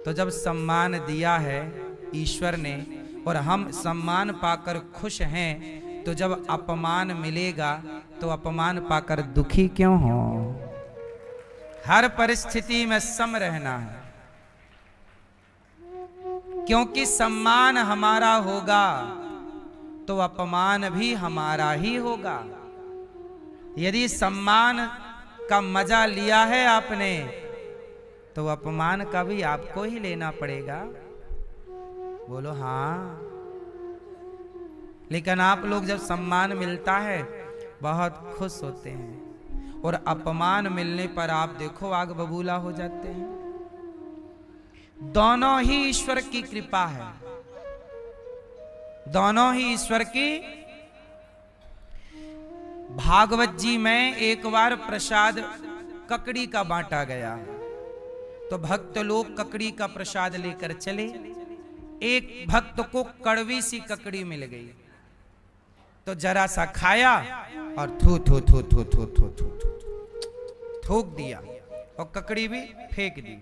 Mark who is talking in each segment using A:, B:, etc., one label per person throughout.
A: तो जब सम्मान दिया है ईश्वर ने और हम सम्मान पाकर खुश हैं, तो जब अपमान मिलेगा तो अपमान पाकर दुखी क्यों हो? हर परिस्थिति में सम रहना है, क्योंकि सम्मान हमारा होगा तो अपमान भी हमारा ही होगा। यदि सम्मान का मजा लिया है आपने तो अपमान का भी आपको ही लेना पड़ेगा। बोलो हाँ। लेकिन आप लोग जब सम्मान मिलता है बहुत खुश होते हैं, और अपमान मिलने पर आप देखो आग बबूला हो जाते हैं। दोनों ही ईश्वर की कृपा है, दोनों ही ईश्वर की। भागवत जी में एक बार प्रसाद ककड़ी का बांटा गया, तो भक्त लोग ककड़ी का प्रसाद लेकर चले। एक भक्त को कड़वी सी ककड़ी मिल गई, तो जरा सा खाया और थू थू थू थू थू थू थू थूक दिया और ककड़ी भी फेंक दी।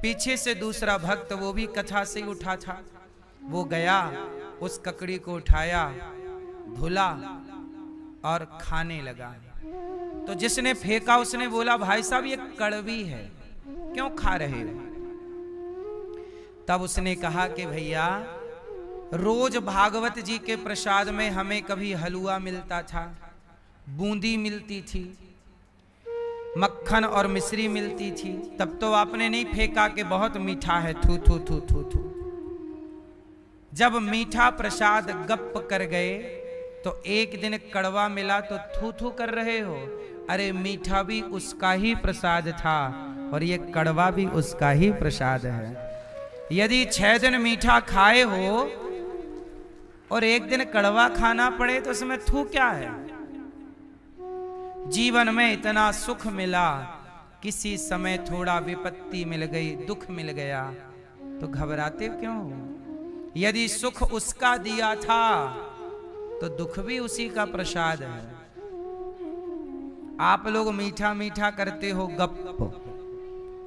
A: पीछे से दूसरा भक्त, वो भी कथा से उठा था, वो गया, उस ककड़ी को उठाया, धुला और खाने लगा। तो जिसने फेंका उसने बोला, भाई साहब ये कड़वी है, क्यों खा रहे हो? तब उसने कहा कि भैया रोज भागवत जी के प्रसाद में हमें कभी हलवा मिलता था, बूंदी मिलती थी, मक्खन और मिश्री मिलती थी, तब तो आपने नहीं फेंका कि बहुत मीठा है, थू थू थू थू थू। जब मीठा प्रसाद गप कर गए तो एक दिन कड़वा मिला तो थू थू कर रहे हो। अरे मीठा भी उसका ही प्रसाद था और ये कड़वा भी उसका ही प्रसाद है। यदि 6 दिन मीठा खाए हो और एक दिन कड़वा खाना पड़े तो उसमें थू क्या है? जीवन में इतना सुख मिला, किसी समय थोड़ा विपत्ति मिल गई, दुख मिल गया, तो घबराते क्यों हो? यदि सुख उसका दिया था तो दुख भी उसी का प्रसाद है। आप लोग मीठा मीठा करते हो गप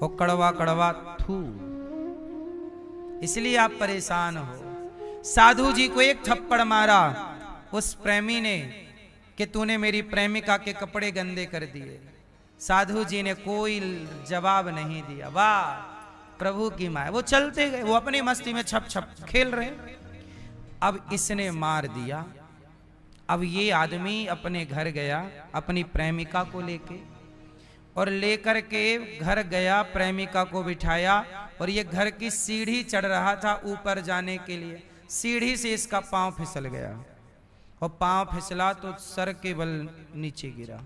A: और कड़वा कड़वा थू, इसलिए आप परेशान हो। साधु जी को एक थप्पड़ मारा उस प्रेमी ने कि तूने मेरी प्रेमिका के कपड़े गंदे कर दिए। साधु जी ने कोई जवाब नहीं दिया। वाह प्रभु की माया। वो चलते गए, वो अपनी मस्ती में छप छप खेल रहे। अब इसने मार दिया। अब ये आदमी अपने घर गया अपनी प्रेमिका को लेके, और लेकर के घर गया, प्रेमिका को बिठाया, और ये घर की सीढ़ी चढ़ रहा था ऊपर जाने के लिए। सीढ़ी से इसका पांव फिसल गया, और पांव फिसला तो सर के बल नीचे गिरा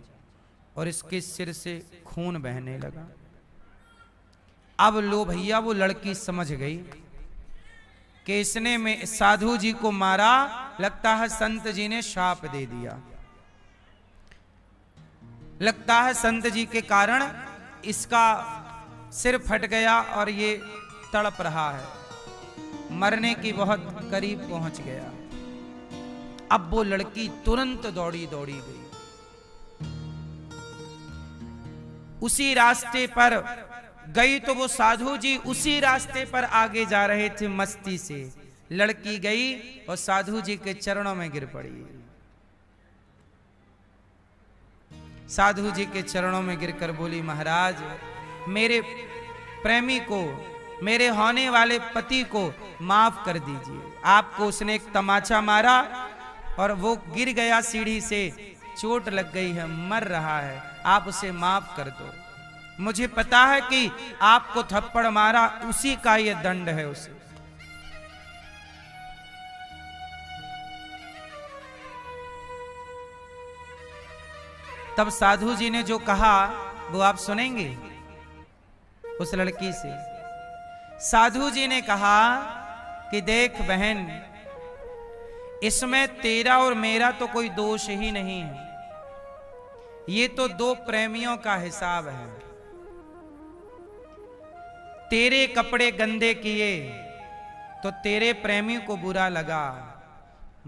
A: और इसके सिर से खून बहने लगा। अब लो भैया, वो लड़की समझ गई कि इसने में साधु जी को मारा, लगता है संत जी ने शाप दे दिया, लगता है संत जी के कारण इसका सिर फट गया और ये तड़प रहा है, मरने की बहुत करीब पहुंच गया। अब वो लड़की तुरंत दौड़ी दौड़ी गई। उसी रास्ते पर गई तो वो साधु जी उसी रास्ते पर आगे जा रहे थे मस्ती से। लड़की गई और साधु जी के चरणों में गिर पड़ी। साधु जी के चरणों में गिरकर बोली, महाराज मेरे प्रेमी को, मेरे होने वाले पति को माफ कर दीजिए। आपको उसने एक तमाचा मारा और वो गिर गया सीढ़ी से, चोट लग गई है, मर रहा है, आप उसे माफ कर दो। मुझे पता है कि आपको थप्पड़ मारा उसी का ये दंड है उसे। तब साधु जी ने जो कहा वो आप सुनेंगे उस लड़की से। साधु जी ने कहा कि देख बहन, इसमें तेरा और मेरा तो कोई दोष ही नहीं है, ये तो दो प्रेमियों का हिसाब है। तेरे कपड़े गंदे किए तो तेरे प्रेमी को बुरा लगा,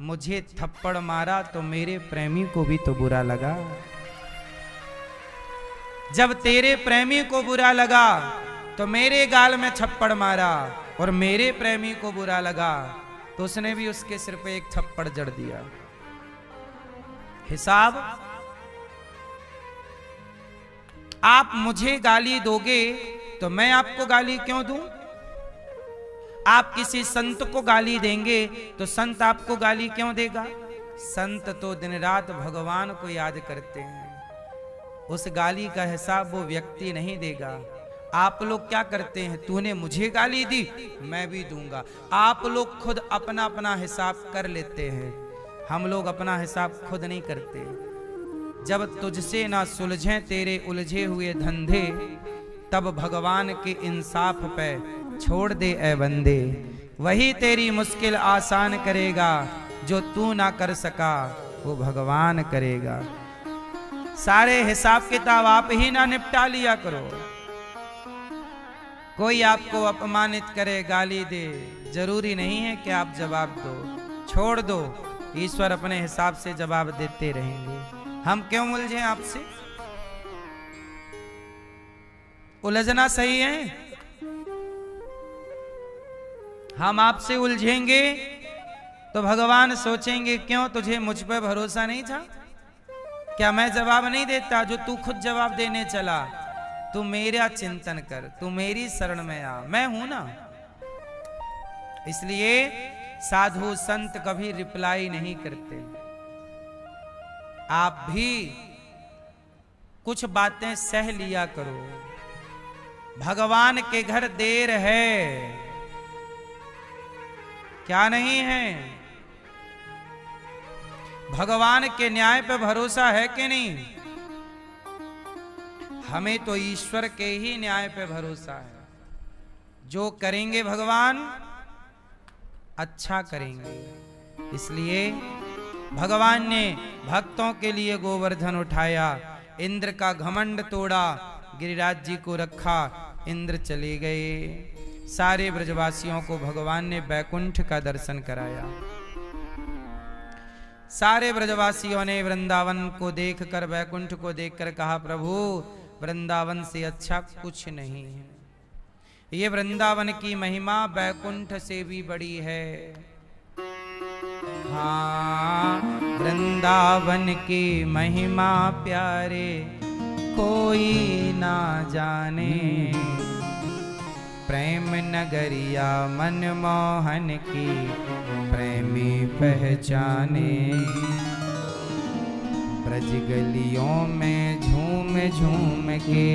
A: मुझे थप्पड़ मारा तो मेरे प्रेमी को भी तो बुरा लगा। जब तेरे प्रेमी को बुरा लगा तो मेरे गाल में थप्पड़ मारा और मेरे प्रेमी को बुरा लगा तो उसने भी उसके सिर पे एक थप्पड़ जड़ दिया। हिसाब, आप मुझे गाली दोगे तो मैं आपको गाली क्यों दूं? आप किसी संत को गाली देंगे तो संत आपको गाली क्यों देगा? संत तो दिन रात भगवान को याद करते हैं, उस गाली का हिसाब वो व्यक्ति नहीं देगा। आप लोग क्या करते हैं, तूने मुझे गाली दी मैं भी दूंगा। आप लोग खुद अपना अपना हिसाब कर लेते हैं, हम लोग अपना हिसाब खुद नहीं करते। जब तुझसे ना सुलझे तेरे उलझे हुए धंधे, तब भगवान के इंसाफ पे छोड़ दे ए बंदे। वही तेरी मुश्किल आसान करेगा, जो तू ना कर सका वो भगवान करेगा। सारे हिसाब किताब आप ही ना निपटा लिया करो। कोई आपको अपमानित करे, गाली दे, जरूरी नहीं है कि आप जवाब दो, छोड़ दो, ईश्वर अपने हिसाब से जवाब देते रहेंगे। हम क्यों उलझे आपसे? उलझना सही है? हम आपसे उलझेंगे तो भगवान सोचेंगे क्यों तुझे मुझ पर भरोसा नहीं था? क्या मैं जवाब नहीं देता जो तू खुद जवाब देने चला? तू मेरा चिंतन कर, तू मेरी शरण में आ, मैं हूं ना। इसलिए साधु संत कभी रिप्लाई नहीं करते। आप भी कुछ बातें सह लिया करो। भगवान के घर देर है, क्या नहीं है? भगवान के न्याय पे भरोसा है कि नहीं? हमें तो ईश्वर के ही न्याय पे भरोसा है। जो करेंगे भगवान अच्छा करेंगे। इसलिए भगवान ने भक्तों के लिए गोवर्धन उठाया, इंद्र का घमंड तोड़ा, गिरिराज जी को रखा, इंद्र चले गए। सारे ब्रजवासियों को भगवान ने बैकुंठ का दर्शन कराया। सारे ब्रजवासियों ने वृंदावन को देखकर, बैकुंठ को देखकर कहा, प्रभु वृंदावन से अच्छा कुछ नहीं है। ये वृंदावन की महिमा बैकुंठ से भी बड़ी है। हाँ, वृंदावन की महिमा प्यारे कोई ना जाने, प्रेम नगरिया मनमोहन की प्रेमी पहचाने। ब्रज गलियों में झूम झूम के,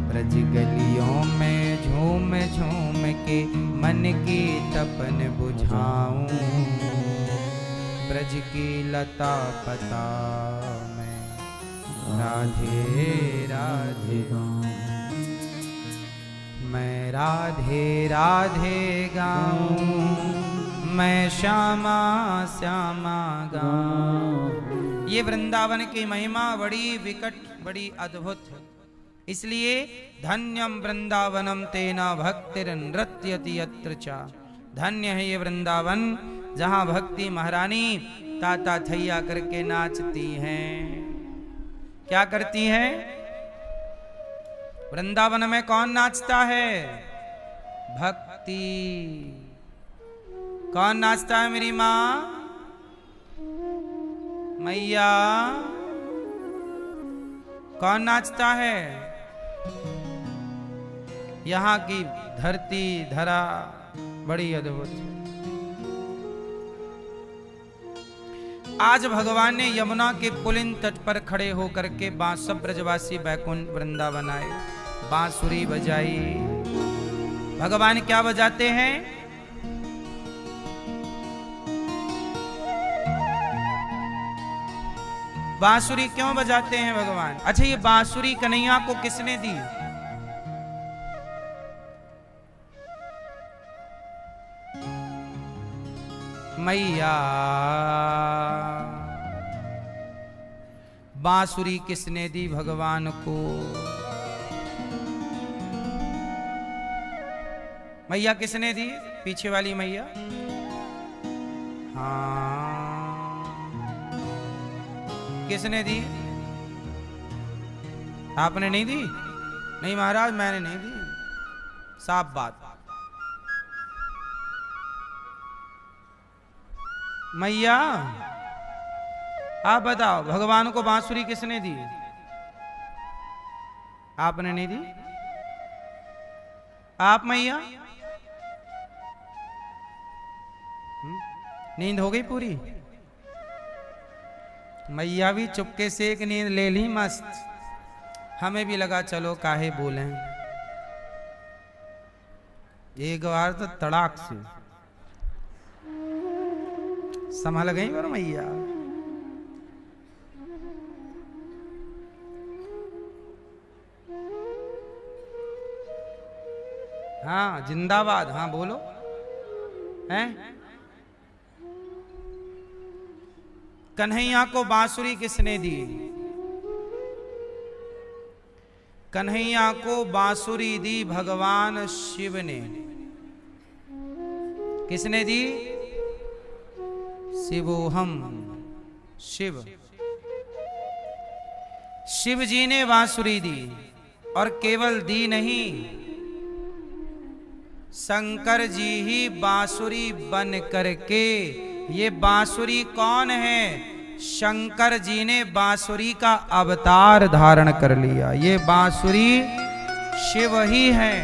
A: ब्रज गलियों में झूम झूम के मन की तपन बुझाऊं। ब्रज की लता पता में राधे राधे गाऊं, मैं राधे राधे गाऊं, मैं श्यामा श्यामा गाऊं। ये वृंदावन की महिमा बड़ी विकट, बड़ी अद्भुत है। इसलिए धन्यम वृंदावनम तेना भक्तिर नृत्यति यत्र चा। धन्य है ये वृंदावन जहां भक्ति महारानी ताता थैया करके नाचती हैं। क्या करती हैं? वृंदावन में कौन नाचता है? भक्ति। कौन नाचता है मेरी माँ? मैया। कौन नाचता है? यहाँ की धरती धरा बड़ी अद्भुत है। आज भगवान ने यमुना के पुलिन तट पर खड़े होकर के सब ब्रजवासी बैकुंठ वृंदावन आए, बांसुरी बजाई। भगवान क्या बजाते हैं? बांसुरी क्यों बजाते हैं भगवान? अच्छा, ये बांसुरी कन्हैया को किसने दी? मैया। बांसुरी किसने दी भगवान को? मैया किसने दी? पीछे वाली मैया। हाँ, किसने दी? आपने नहीं दी? नहीं महाराज मैंने नहीं दी, साफ बात। मैया आप बताओ, भगवान को बांसुरी किसने दी? आपने नहीं दी? आप मैया? नींद हो गई पूरी? मैया भी चुपके से एक नींद ले ली मस्त। हमें भी लगा चलो काहे बोलें, एक बार तो तड़ाक से संभल गई पर मैया। हाँ जिंदाबाद, हाँ बोलो। हैं? कन्हैया को बांसुरी किसने दी? कन्हैया को बांसुरी दी भगवान शिव ने। किसने दी? शिवोहम, शिव। शिव जी ने बांसुरी दी, और केवल दी नहीं, शंकर जी ही बांसुरी बन करके, ये बांसुरी कौन है? शंकर जी ने बांसुरी का अवतार धारण कर लिया। ये बांसुरी शिव ही है।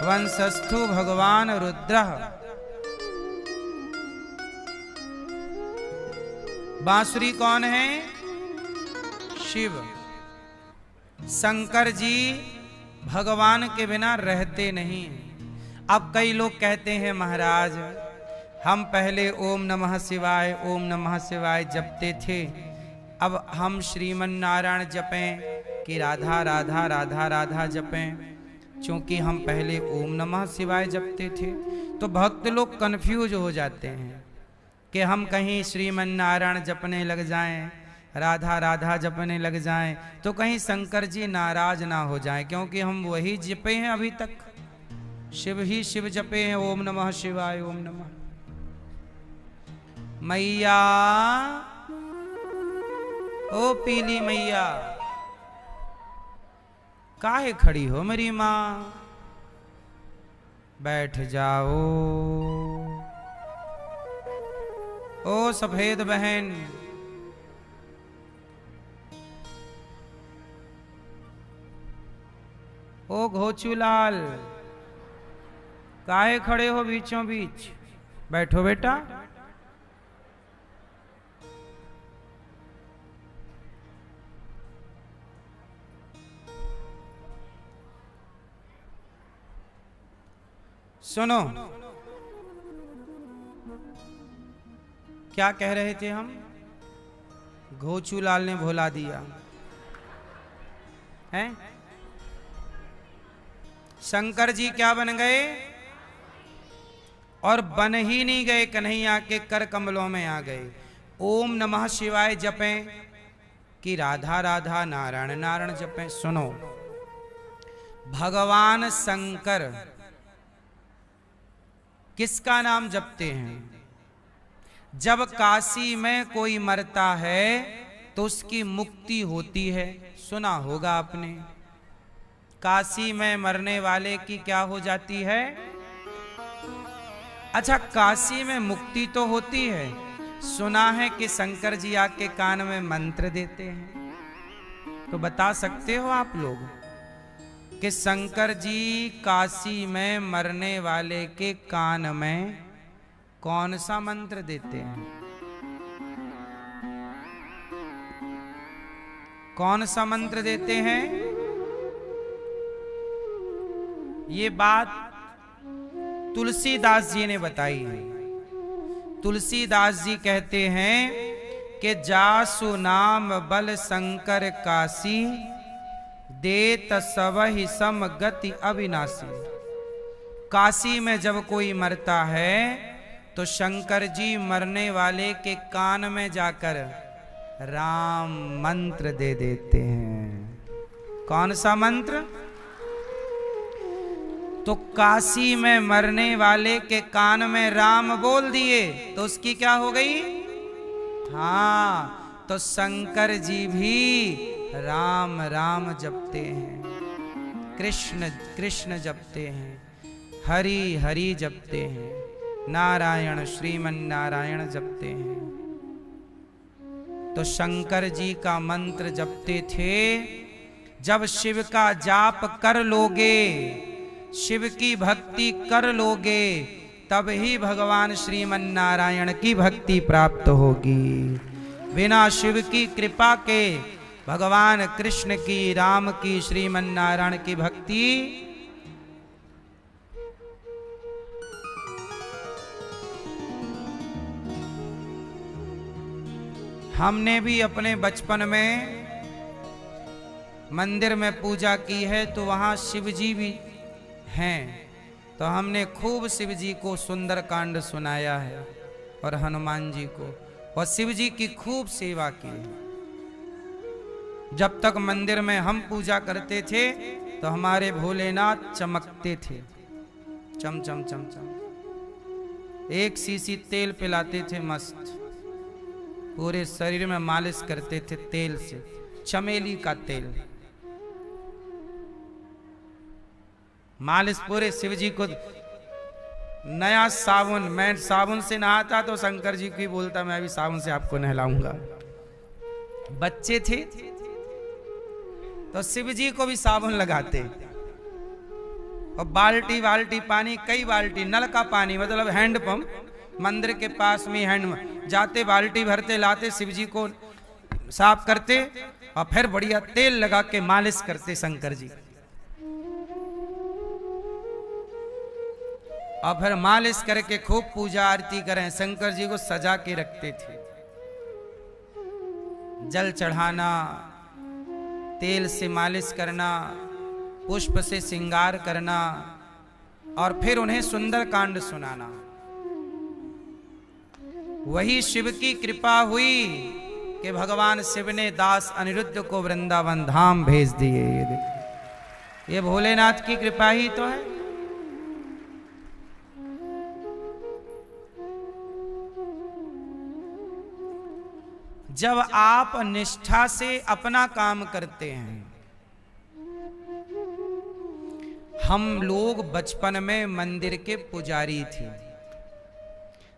A: वंशस्थु भगवान रुद्र। बांसुरी कौन है? शिव। शंकर जी भगवान के बिना रहते नहीं। अब कई लोग कहते हैं महाराज हम पहले ओम नमः शिवाय ओम नमः शिवाय जपते थे, अब हम श्रीमन नारायण जपें कि राधा राधा राधा राधा जपें, क्योंकि हम पहले ओम नमः शिवाय जपते थे। तो भक्त लोग कंफ्यूज हो जाते हैं कि हम कहीं श्रीमन नारायण जपने लग जाएं, राधा राधा जपने लग जाएं, तो कहीं शंकर जी नाराज ना हो जाएं, क्योंकि हम वही जपे हैं अभी तक, शिव ही शिव जपे हैं, ओम नमः शिवाय ओम नमः। मैया, ओ पीली मैया, काहे खड़ी हो मेरी माँ? बैठ जाओ। ओ सफेद बहन, ओ घोचूलाल, काहे खड़े हो बीचों बीच? बैठो बेटा। सुनो, क्या कह रहे थे हम? घोचूलाल ने भुला दिया है। शंकर जी क्या बन गए? और बन ही नहीं गए, कन्हैया के कर कमलों में आ गए। ओम नमः शिवाय जपें कि राधा राधा नारायण नारायण जपें। सुनो, भगवान शंकर किसका नाम जपते हैं? जब काशी में कोई मरता है तो उसकी मुक्ति होती है, सुना होगा आपने। काशी में मरने वाले की क्या हो जाती है? अच्छा, काशी में मुक्ति तो होती है, सुना है कि शंकर जी आके कान में मंत्र देते हैं। तो बता सकते हो आप लोग कि शंकर जी काशी में मरने वाले के कान में कौन सा मंत्र देते हैं? कौन सा मंत्र देते हैं? ये बात तुलसीदास जी ने बताई है। तुलसीदास जी कहते हैं कि जासु नाम बल शंकर काशी, देत सबहि सम गति अविनाशी। काशी में जब कोई मरता है तो शंकर जी मरने वाले के कान में जाकर राम मंत्र दे देते हैं। कौन सा मंत्र? तो काशी में मरने वाले के कान में राम बोल दिए तो उसकी क्या हो गई? हाँ, तो शंकर जी भी राम राम जपते हैं, कृष्ण कृष्ण जपते हैं, हरि हरि जपते हैं, नारायण श्रीमन नारायण जपते हैं। तो शंकर जी का मंत्र जपते थे, जब शिव का जाप कर लोगे, शिव की भक्ति कर लोगे, तब ही भगवान श्रीमन नारायण की भक्ति प्राप्त होगी। बिना शिव की कृपा के भगवान कृष्ण की, राम की, श्रीमन नारायण की भक्ति हमने भी अपने बचपन में मंदिर में पूजा की है, तो वहां शिव जी भी हैं, तो हमने खूब शिव जी को सुंदर कांड सुनाया है और हनुमान जी को, और शिव जी की खूब सेवा की। जब तक मंदिर में हम पूजा करते थे तो हमारे भोलेनाथ चमकते थे, चम चम चम चम। एक सीसी तेल पिलाते थे मस्त, पूरे शरीर में मालिश करते थे तेल से, चमेली का तेल मालिश पूरे शिव जी को। नया साबुन, मैं साबुन से नहाता तो शंकर जी को ही बोलता मैं भी साबुन से आपको नहलाऊंगा। बच्चे थे तो शिव जी को भी साबुन लगाते, और बाल्टी बाल्टी पानी, कई बाल्टी, नल का पानी मतलब हैंडपंप, मंदिर के पास में हैंड जाते, बाल्टी भरते लाते, शिव जी को साफ करते और फिर बढ़िया तेल लगा के मालिश करते शंकर जी, और फिर मालिश करके खूब पूजा आरती करें। शंकर जी को सजा के रखते थे, जल चढ़ाना, तेल से मालिश करना, पुष्प से श्रृंगार करना, और फिर उन्हें सुंदर कांड सुनाना। वही शिव की कृपा हुई कि भगवान शिव ने दास अनिरुद्ध को वृंदावन धाम भेज दिए। ये देखो, ये भोलेनाथ की कृपा ही तो है। जब आप निष्ठा से अपना काम करते हैं, हम लोग बचपन में मंदिर के पुजारी थे।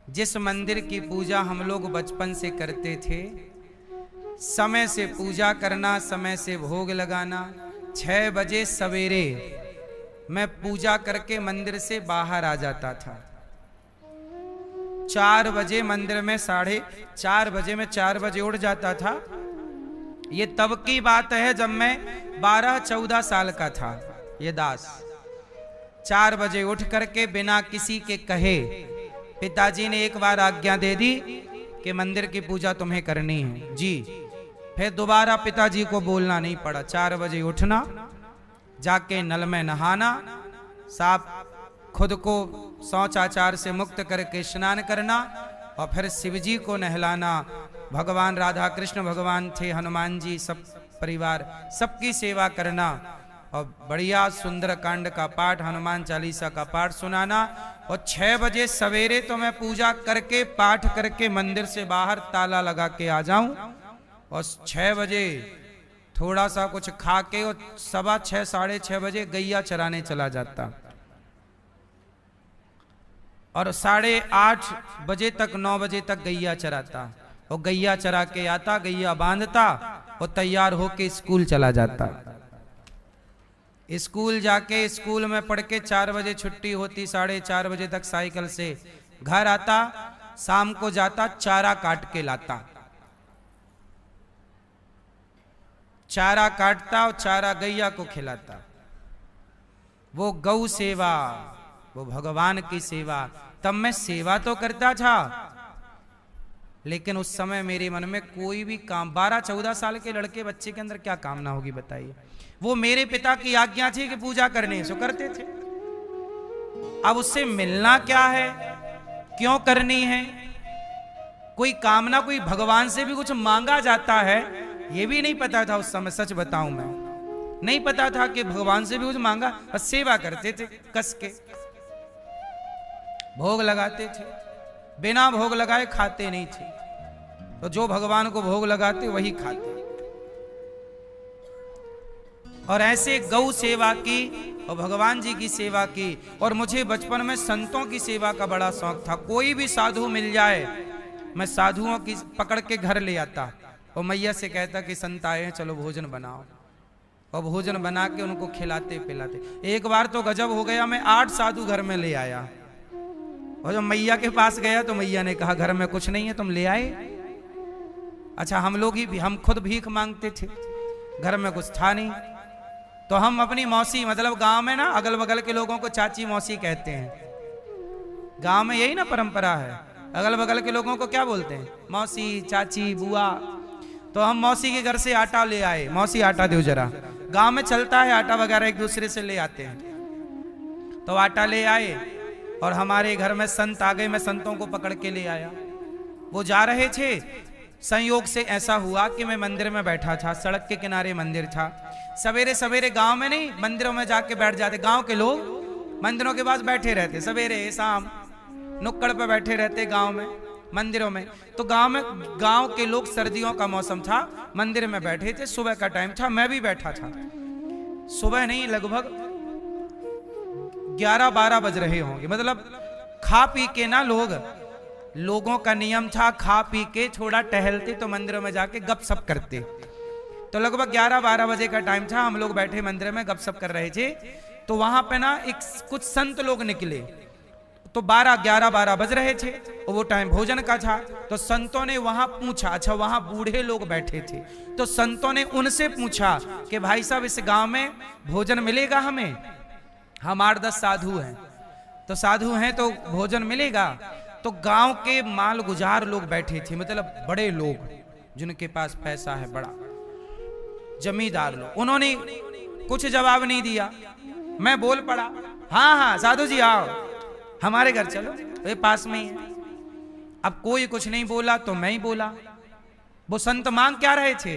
A: जिस मंदिर की पूजा हम लोग बचपन से करते थे, समय से पूजा करना, समय से भोग लगाना, 6 बजे सवेरे मैं पूजा करके मंदिर से बाहर आ जाता था। 4 बजे मंदिर में, 4:30 बजे में 4 बजे उठ जाता था। ये तब की बात है जब मैं 12-14 साल का था। ये दास 4 बजे उठ करके बिना किसी के कहे, पिताजी ने एक बार आज्ञा दे दी कि मंदिर की पूजा तुम्हें करनी है जी, फिर दोबारा पिताजी को बोलना नहीं पड़ा। 4 बजे उठना, जाके नल में नहाना, साफ खुद को शौच आचार से मुक्त करके स्नान करना, और फिर शिवजी को नहलाना। भगवान राधा कृष्ण भगवान थे, हनुमान जी, सब परिवार, सबकी सेवा करना, और बढ़िया सुंदर कांड का पाठ, हनुमान चालीसा का पाठ सुनाना। और 6 बजे सवेरे तो मैं पूजा करके, पाठ करके मंदिर से बाहर ताला लगा के आ जाऊं, और 6 बजे थोड़ा सा कुछ खा के, और 6:15 6:30 बजे गैया चराने चला जाता, और 8:30 बजे तक 9 बजे तक गैया चराता, और गैया चरा के आता, गैया बांधता और तैयार होके स्कूल चला जाता। स्कूल जाके स्कूल में पढ़ के 4 बजे छुट्टी होती, 4:30 बजे तक साइकिल से घर आता, शाम को जाता, चारा काट के लाता, चारा काटता और चारा गैया को खिलाता। वो गौ सेवा, वो भगवान की सेवा। तब मैं सेवा तो करता था, लेकिन उस समय मेरे मन में कोई भी काम, 12-14 साल के लड़के बच्चे के अंदर क्या कामना होगी बताइए। वो मेरे पिता की आज्ञा थी कि पूजा करने, सो करते थे। अब उससे मिलना क्या है, क्यों करनी है, कोई कामना, कोई भगवान से भी कुछ मांगा जाता है, ये भी नहीं पता था उस समय। सच बताऊं, मैं नहीं पता था कि भगवान से भी कुछ मांगा, बस सेवा करते थे कस के। भोग लगाते थे, बिना भोग लगाए खाते नहीं थे, तो जो भगवान को भोग लगाते वही खाते। और ऐसे गौ सेवा की और भगवान जी की सेवा की। और मुझे बचपन में संतों की सेवा का बड़ा शौक था। कोई भी साधु मिल जाए मैं साधुओं की पकड़ के घर ले आता और मैया से कहता कि संत आए हैं, चलो भोजन बनाओ। और भोजन बना के उनको खिलाते पिलाते। एक बार तो गजब हो गया, मैं 8 साधु घर में ले आया। और जब मैया के पास गया तो मैया ने कहा घर में कुछ नहीं है, तुम ले आए। अच्छा, हम खुद भीख मांगते थे, घर में कुछ था नहीं, तो हम अपनी मौसी, मतलब गांव में ना अगल बगल के लोगों को चाची मौसी कहते हैं। गांव में यही ना परंपरा है, अगल बगल के लोगों को क्या बोलते हैं? मौसी, चाची, बुआ। तो हम मौसी के घर से आटा ले आए, मौसी आटा दो जरा। गांव में चलता है आटा वगैरह एक दूसरे से ले आते हैं। तो आटा ले आए और हमारे घर में संत आ गए, मैं संतों को पकड़ के ले आया। वो जा रहे थे, संयोग से ऐसा हुआ कि मैं मंदिर में बैठा था, सड़क के किनारे मंदिर था। सवेरे सवेरे गांव में नहीं, मंदिरों में जाके बैठ जाते, गांव के लोग मंदिरों के पास बैठे रहते, सवेरे शाम नुक्कड़ पे बैठे रहते गांव में, मंदिरों में। तो गांव के लोग, सर्दियों का मौसम था, मंदिर में बैठे थे, सुबह का टाइम था, मैं भी बैठा था। सुबह नहीं, लगभग 11-12 बज रहे होंगे, मतलब खा पी के ना लोगों का नियम था, खा पी के थोड़ा टहलते तो मंदिरों में जाके गपशप करते। तो लगभग 11-12 बजे का टाइम था, हम लोग बैठे मंदिर में गपशप कर रहे थे। तो वहां पे ना कुछ संत लोग निकले, तो 11-12 बज रहे थे और वो टाइम भोजन का था। तो संतों ने वहां पूछा, अच्छा वहां बूढ़े लोग बैठे थे, तो संतों ने उनसे पूछा कि भाई साहब इस गांव में भोजन मिलेगा हमें? हम 8-10 साधु हैं, तो साधु हैं तो भोजन मिलेगा। तो गांव के माल गुजार लोग बैठे थे, मतलब बड़े लोग जिनके पास पैसा है, बड़ा जमींदार लोग। उन्होंने कुछ जवाब नहीं दिया। मैं बोल पड़ा, हाँ हाँ साधु जी आओ, हमारे घर चलो, ये पास में ही है। अब कोई कुछ नहीं बोला तो मैं ही बोला। वो संत मांग क्या रहे थे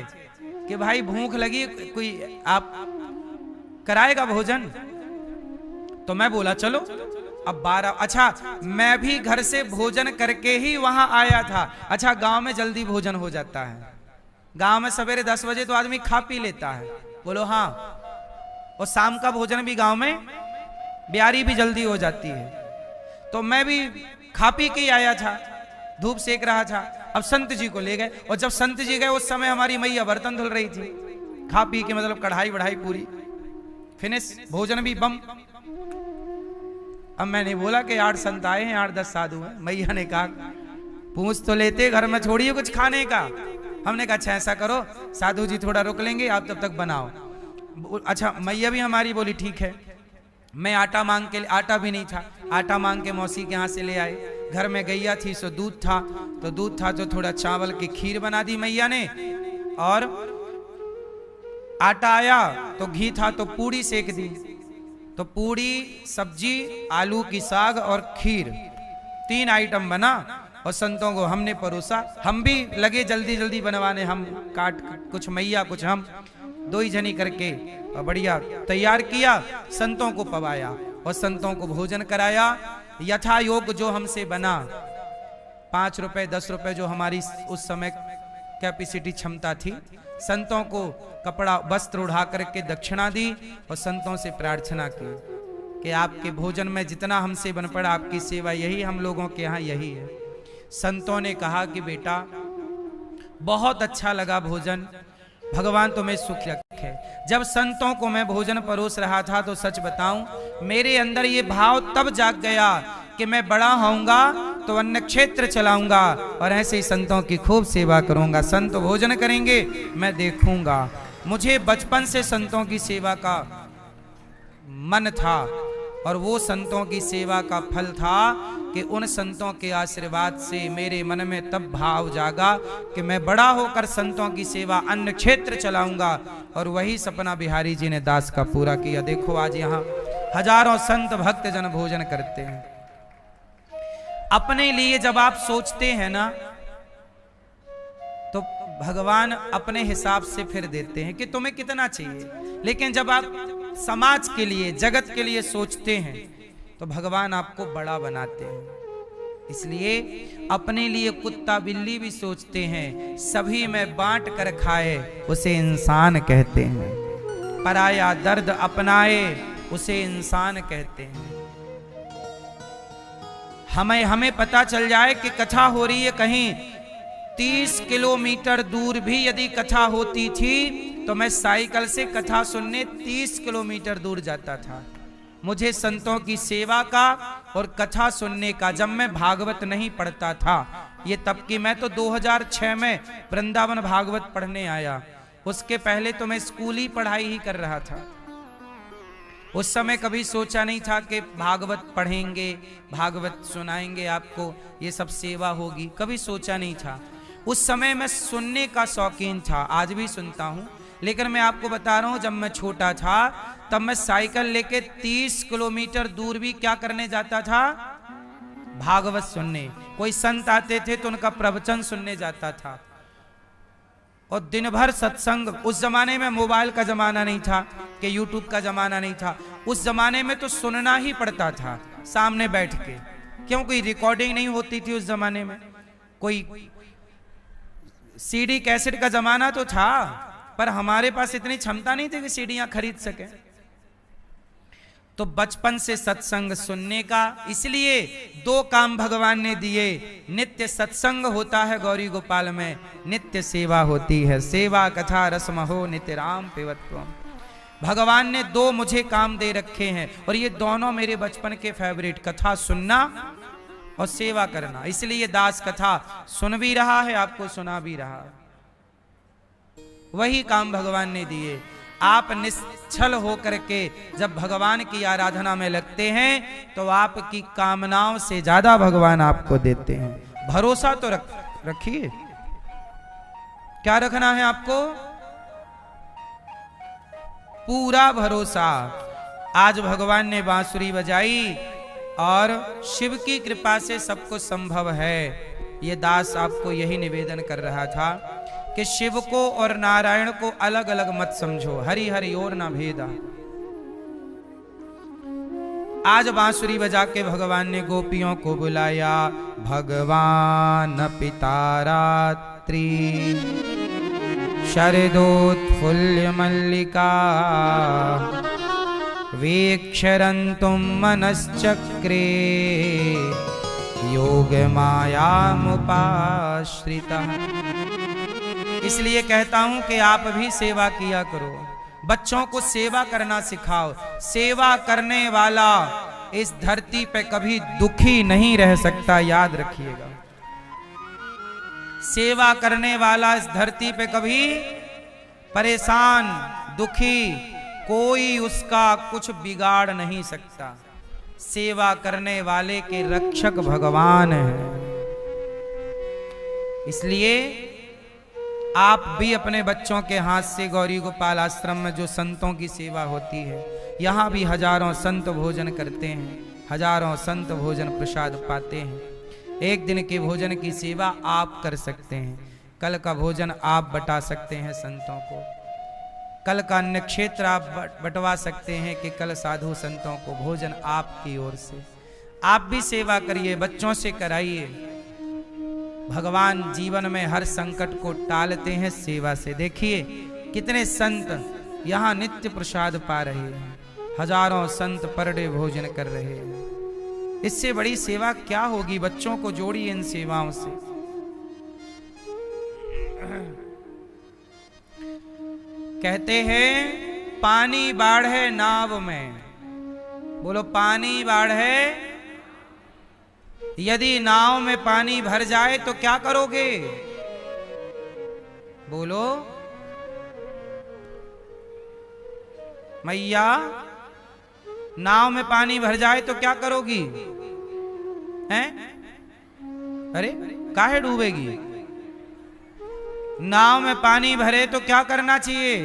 A: कि भाई भूख लगी, कोई आप कराएगा भोजन? तो मैं बोला चलो। अब 12, अच्छा मैं भी घर से भोजन करके ही वहां आया था। अच्छा, गांव में जल्दी भोजन हो जाता है, गांव में सवेरे 10 बजे तो आदमी खा पी लेता है। बोलो हाँ। और शाम का भोजन भी गांव में, ब्यारी भी जल्दी हो जाती है। तो मैं भी खा पी के आया था, धूप सेक रहा था। अब संत जी को ले गए, और जब संत जी गए उस समय हमारी मैया बर्तन धुल रही थी, खा पी के, मतलब कढ़ाई बढ़ाई पूरी फिनिश, भोजन भी बम। अब मैंने बोला कि 8 संत आए हैं, 8-10 साधु हैं। मैया ने कहा पूछ तो लेते, घर में छोड़िए कुछ खाने का। हमने कहा अच्छा ऐसा करो, साधु जी थोड़ा रुक लेंगे, आप तब तक बनाओ। अच्छा, मैया भी हमारी बोली ठीक है। मैं आटा मांग के, आटा भी नहीं था, आटा मांग के मौसी के यहाँ से ले आए। घर में गैया थी सो दूध था, तो थोड़ा चावल की खीर बना दी मैया ने। और आटा आया तो घी था तो पूड़ी सेक दी। तो पूड़ी, सब्जी, आलू की साग और खीर, 3 आइटम बना और संतों को हमने परोसा। हम भी लगे जल्दी जल्दी बनवाने, हम काट, कुछ मैया कुछ हम, 2 ही जनी करके और बढ़िया तैयार किया, संतों को पवाया और संतों को भोजन कराया। यथा योग जो हमसे बना, 5 रुपए 10 रुपए जो हमारी उस समय कैपेसिटी क्षमता थी, संतों को कपड़ा वस्त्र उड़ा करके दक्षिणा दी और संतों से प्रार्थना की कि आपके भोजन में जितना हमसे बन पड़ा, आपकी सेवा यही, हम लोगों के यहाँ यही है। संतों ने कहा कि बेटा बहुत अच्छा लगा भोजन, भगवान तुम्हें सुख रखे। जब संतों को मैं भोजन परोस रहा था तो सच बताऊं, मेरे अंदर ये भाव तब जाग गया कि मैं बड़ा होऊंगा तो अन्न क्षेत्र चलाऊंगा और ऐसे ही संतों की खूब सेवा करूंगा। संत भोजन करेंगे, मैं देखूंगा। मुझे बचपन से संतों की सेवा का मन था और वो संतों की सेवा का फल था कि उन संतों के आशीर्वाद से मेरे मन में तब भाव जागा कि मैं बड़ा होकर संतों की सेवा, अन्न क्षेत्र चलाऊंगा। और वही सपना बिहारी जी ने दास का पूरा किया। देखो आज यहाँ हजारों संत भक्त जन भोजन करते हैं। अपने लिए जब आप सोचते हैं ना तो भगवान अपने हिसाब से फिर देते हैं कि तुम्हें कितना चाहिए। लेकिन जब आप समाज के लिए, जगत के लिए सोचते हैं तो भगवान आपको बड़ा बनाते हैं। इसलिए अपने लिए कुत्ता बिल्ली भी सोचते हैं, सभी में बांट कर खाए उसे इंसान कहते हैं। पराया दर्द अपनाए उसे इंसान कहते हैं। हमें पता चल जाए कि कथा हो रही है कहीं 30 किलोमीटर दूर भी यदि कथा होती थी तो मैं साइकिल से कथा सुनने 30 किलोमीटर दूर जाता था। मुझे संतों की सेवा का और कथा सुनने का, जब मैं भागवत नहीं पढ़ता था, ये तब की, मैं तो 2006 में वृंदावन भागवत पढ़ने आया, उसके पहले तो मैं स्कूली पढ़ाई ही कर रहा था। उस समय कभी सोचा नहीं था कि भागवत पढ़ेंगे, भागवत सुनाएंगे आपको, ये सब सेवा होगी, कभी सोचा नहीं था। उस समय मैं सुनने का शौकीन था, आज भी सुनता हूँ, लेकिन मैं आपको बता रहा हूँ जब मैं छोटा था तब मैं साइकिल लेके 30 किलोमीटर दूर भी क्या करने जाता था, भागवत सुनने। कोई संत आते थे तो उनका प्रवचन सुनने जाता था और दिन भर सत्संग। उस जमाने में मोबाइल का जमाना नहीं था कि यूट्यूब का जमाना नहीं था, उस जमाने में तो सुनना ही पड़ता था सामने बैठ के, क्यों कोई रिकॉर्डिंग नहीं होती थी उस जमाने में, कोई सीडी कैसेट का जमाना तो था पर हमारे पास इतनी क्षमता नहीं थी कि सीडियां खरीद सके। तो बचपन से सत्संग सुनने का, इसलिए 2 काम भगवान ने दिए, नित्य सत्संग होता है गौरी गोपाल में, नित्य सेवा होती है, सेवा कथा रसमहो नित्य राम पिबत्वम। भगवान ने 2 मुझे काम दे रखे हैं और ये दोनों मेरे बचपन के फेवरेट, कथा सुनना और सेवा करना। इसलिए दास कथा सुन भी रहा है, आपको सुना भी रहा, वही काम भगवान ने दिए। आप निश्चल होकर के जब भगवान की आराधना में लगते हैं तो आपकी कामनाओं से ज्यादा भगवान आपको देते हैं। भरोसा तो रखिए। क्या रखना है आपको? पूरा भरोसा। आज भगवान ने बांसुरी बजाई और शिव की कृपा से सब कुछ संभव है। ये दास आपको यही निवेदन कर रहा था कि शिव को और नारायण को अलग अलग मत समझो, हरि हरि और ना भेदा। आज बांसुरी बजा के भगवान ने गोपियों को बुलाया, भगवान पिता रात्रि शरदोत्फुल्ल मल्लिका वीक्षरन्तुं मनश्चक्रे योग मायामुपाश्रितः। इसलिए कहता हूं कि आप भी सेवा किया करो, बच्चों को सेवा करना सिखाओ। सेवा करने वाला इस धरती पे कभी दुखी नहीं रह सकता, याद रखिएगा। सेवा करने वाला इस धरती पे कभी परेशान, दुखी, कोई उसका कुछ बिगाड़ नहीं सकता। सेवा करने वाले के रक्षक भगवान है। इसलिए आप भी अपने बच्चों के हाथ से गौरी गोपाल आश्रम में जो संतों की सेवा होती है, यहाँ भी हजारों संत भोजन करते हैं, हजारों संत भोजन प्रसाद पाते हैं। एक दिन के भोजन की सेवा आप कर सकते हैं, कल का भोजन आप बटा सकते हैं संतों को, कल का अन्य क्षेत्र आप बंटवा सकते हैं कि कल साधु संतों को भोजन आपकी ओर से। आप भी सेवा करिए, बच्चों से कराइए। भगवान जीवन में हर संकट को टालते हैं सेवा से। देखिए कितने संत यहाँ नित्य प्रसाद पा रहे हैं, हजारों संत पर डे भोजन कर रहे हैं। इससे बड़ी सेवा क्या होगी? बच्चों को जोड़िए इन सेवाओं से। कहते हैं पानी बाढ़े नाव में, बोलो पानी बाढ़े। यदि नाव में पानी भर जाए तो क्या करोगे? बोलो मैया, नाव में पानी भर जाए तो क्या करोगी? हैं? अरे काहे डूबेगी? नाव में पानी भरे तो क्या करना चाहिए?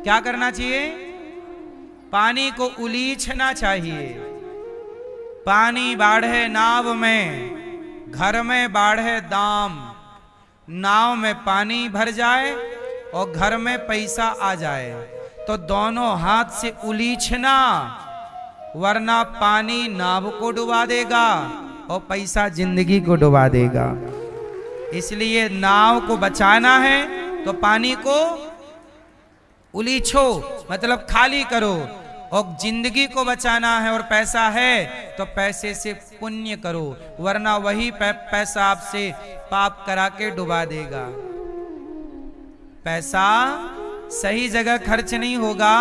A: क्या करना चाहिए? पानी को उलीछना चाहिए। पानी बाढ़े नाव में, घर में बाढ़े दाम। नाव में पानी भर जाए और घर में पैसा आ जाए तो दोनों हाथ से उलीछना, वरना पानी नाव को डुबा देगा और पैसा जिंदगी को डुबा देगा। इसलिए नाव को बचाना है तो पानी को उलीछो मतलब खाली करो, और जिंदगी को बचाना है और पैसा है तो पैसे से पुण्य करो, वरना वही पैसा आपसे पाप करा के डुबा देगा। पैसा सही जगह खर्च नहीं होगा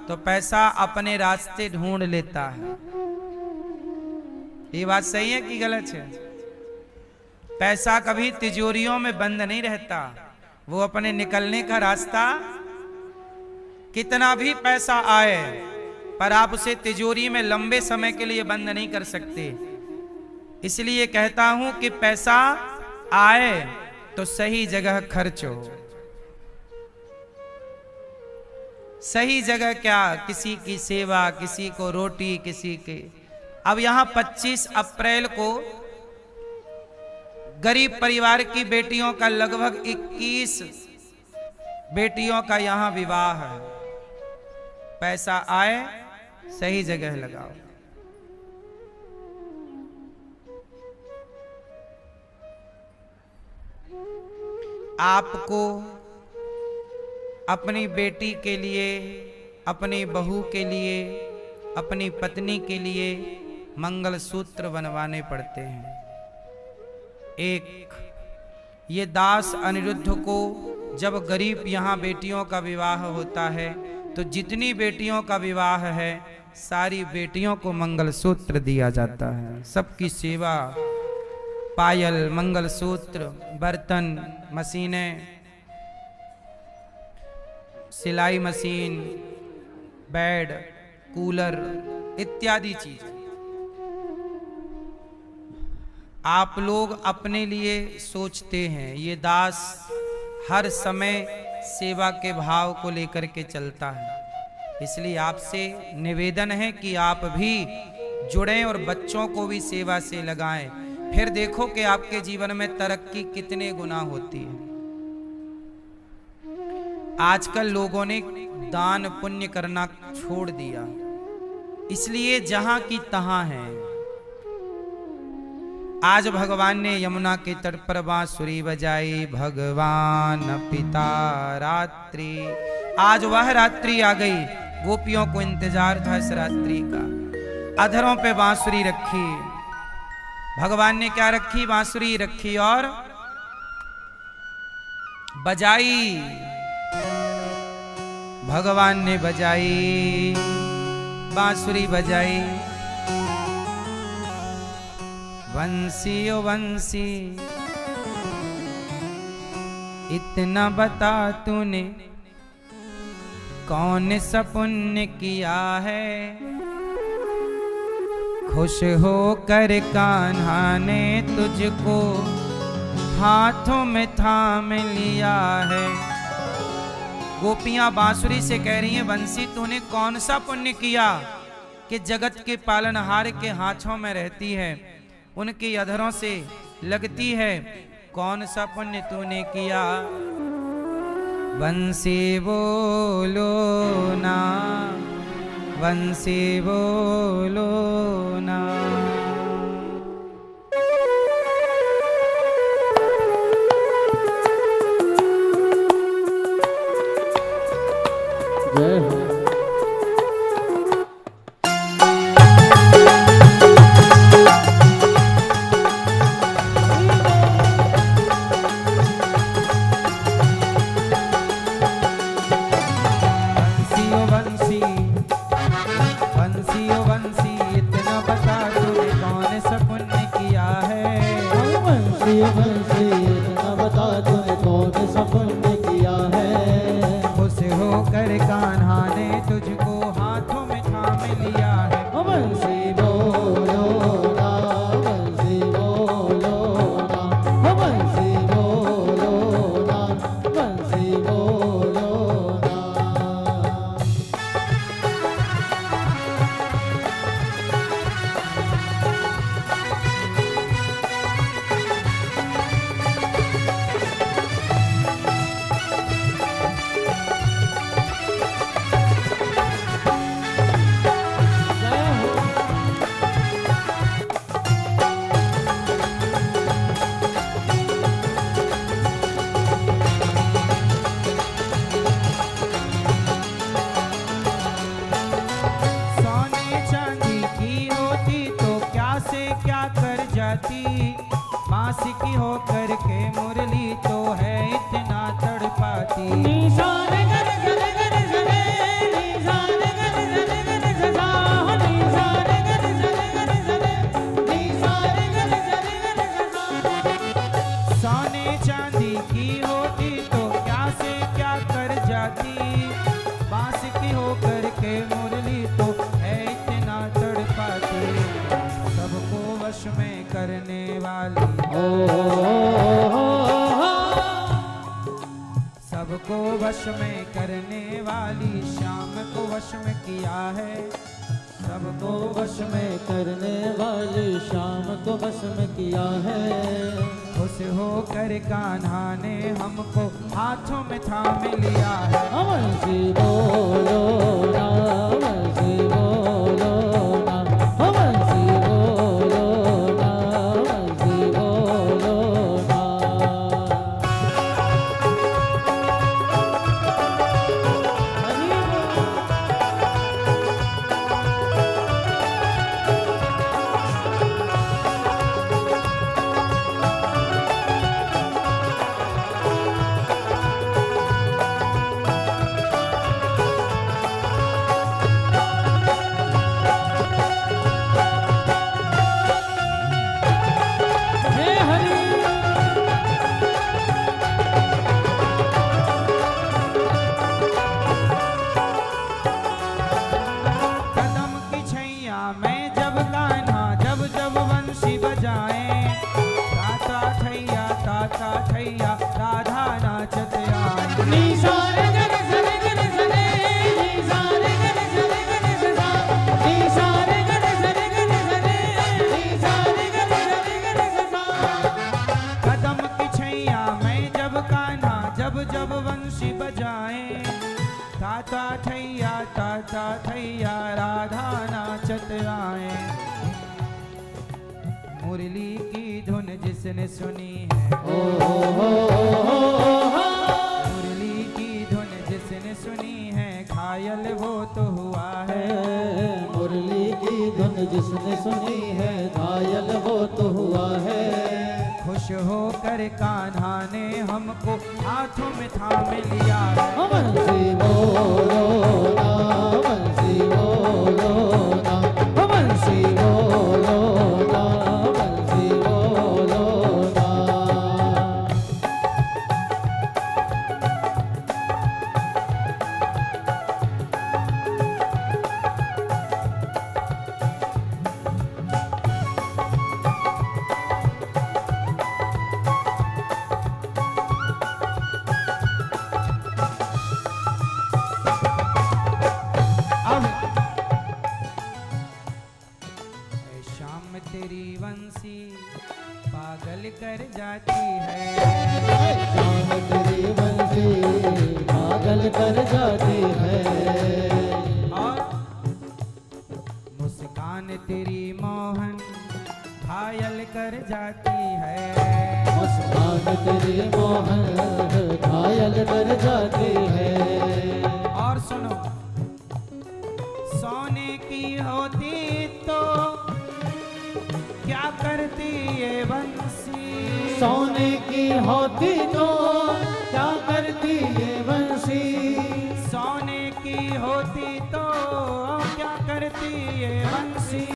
A: तो पैसा अपने रास्ते ढूंढ लेता है। ये बात सही है कि गलत है? पैसा कभी तिजोरियों में बंद नहीं रहता, वो अपने निकलने का रास्ता, कितना भी पैसा आए पर आप उसे तिजोरी में लंबे समय के लिए बंद नहीं कर सकते। इसलिए कहता हूं कि पैसा आए तो सही जगह खर्च हो। सही जगह क्या, किसी की सेवा, किसी को रोटी, किसी के। अब यहां 25 अप्रैल को गरीब परिवार की बेटियों का लगभग 21 बेटियों का यहां विवाह है। पैसा आए सही जगह लगाओ। आपको अपनी बेटी के लिए, अपनी बहू के लिए, अपनी पत्नी के लिए मंगलसूत्र बनवाने पड़ते हैं। एक ये दास अनिरुद्ध को जब गरीब यहाँ बेटियों का विवाह होता है तो जितनी बेटियों का विवाह है सारी बेटियों को मंगलसूत्र दिया जाता है। सबकी सेवा, पायल, मंगलसूत्र, बर्तन, मशीनें, सिलाई मशीन, बेड, कूलर इत्यादि चीज आप लोग अपने लिए सोचते हैं। ये दास हर समय सेवा के भाव को लेकर के चलता है। इसलिए आपसे निवेदन है कि आप भी जुड़ें और बच्चों को भी सेवा से लगाएं। फिर देखो कि आपके जीवन में तरक्की कितने गुना होती है। आजकल लोगों ने दान पुण्य करना छोड़ दिया, इसलिए जहां की तहां है। आज भगवान ने यमुना के तट पर बांसुरी बजाई, भगवान पिता रात्रि। आज वह रात्रि आ गई, गोपियों को इंतजार था इस रात्रि का। अधरों पे बांसुरी रखी, भगवान ने क्या रखी? बांसुरी रखी और बजाई। भगवान ने बजाई, बांसुरी बजाई। वंशी ओ वंशी इतना बता तूने कौन सा पुण्य किया है, खुश होकर कान्हा ने तुझको हाथों में थाम लिया है। गोपियां बांसुरी से कह रही हैं, बंसी तूने कौन सा पुण्य किया कि जगत के पालनहार के हाथों में रहती है, उनकी अधरों से लगती है। कौन सा पुण्य तूने किया? बंसी बोलो ना, बंसी बोलो ना।
B: जय हो।
A: जाती, बांस की हो करके मुरली तो है इतना तड़पाती। सोने चांदी की होती तो क्या से क्या कर जाती, बांस की हो करके मुरली तो है इतना तड़पाती। सबको वश में करने वाली, सबको वश में करने वाली श्याम को वश में किया है। सबको
B: वश में करने वाली श्याम को वश में किया है।
A: खुश होकर कान्हा ने हमको हाथों में थाम लिया है।
B: वंशी बोलो ना, वंशी बोलो ना, वंशी बोलो ना, वंशी बोलो ना।
A: जब वंशी बजाए, ताता थैया राधा नाचत आए। मुरली की धुन जिसने सुनी है, मुरली की धुन जिसने सुनी है, घायल वो तो हुआ है।
B: मुरली की धुन जिसने सुनी है, घायल वो तो हुआ है।
A: खुश होकर कान्हा ने हमको हाथों में थाम लिया है।
B: वंशी बोलो ना, वंशी बोलो ना, वंशी बोलो ना, वंशी बोलो ना।
A: तेरी वंशी पागल कर जाती है।
B: श्याम तेरी वंशी पागल कर जाती है।
A: और मुस्कान तेरी मोहन घायल कर जाती है।
B: मुस्कान तेरी मोहन घायल कर जाती है।
A: और सुनो, सोने की होती तो क्या करती ये बंसी,
B: सोने की होती तो क्या करती ये बंसी।
A: सोने की होती तो क्या करती ये बंसी।